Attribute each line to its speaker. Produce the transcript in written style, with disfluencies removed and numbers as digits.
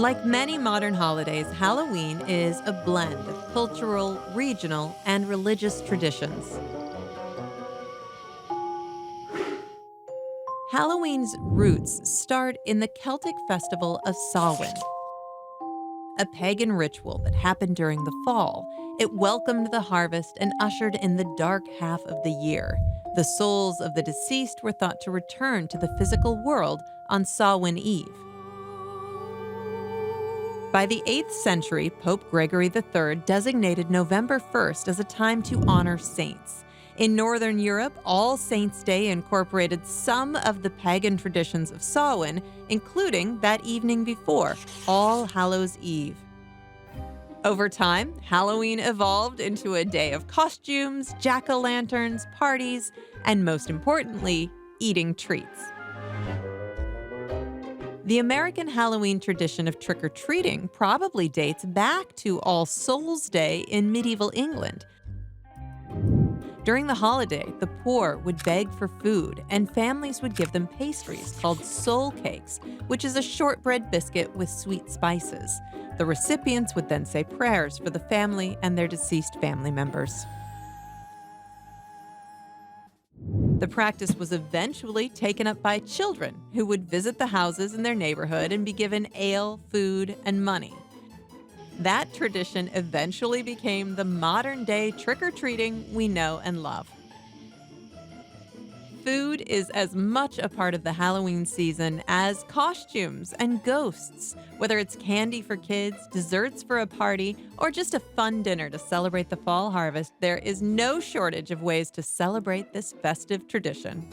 Speaker 1: Like many modern holidays, Halloween is a blend of cultural, regional, and religious traditions. Halloween's roots start in the Celtic festival of Samhain, a pagan ritual that happened during the fall. It welcomed the harvest and ushered in the dark half of the year. The souls of the deceased were thought to return to the physical world on Samhain Eve. By the 8th century, Pope Gregory III designated November 1st as a time to honor saints. In Northern Europe, All Saints' Day incorporated some of the pagan traditions of Samhain, including that evening before, All Hallows' Eve. Over time, Halloween evolved into a day of costumes, jack-o'-lanterns, parties, and most importantly, eating treats. The American Halloween tradition of trick-or-treating probably dates back to All Souls' Day in medieval England. During the holiday, the poor would beg for food, and families would give them pastries called soul cakes, which is a shortbread biscuit with sweet spices. The recipients would then say prayers for the family and their deceased family members. The practice was eventually taken up by children who would visit the houses in their neighborhood and be given ale, food, and money. That tradition eventually became the modern-day trick-or-treating we know and love. Food is as much a part of the Halloween season as costumes and ghosts. Whether it's candy for kids, desserts for a party, or just a fun dinner to celebrate the fall harvest, there is no shortage of ways to celebrate this festive tradition.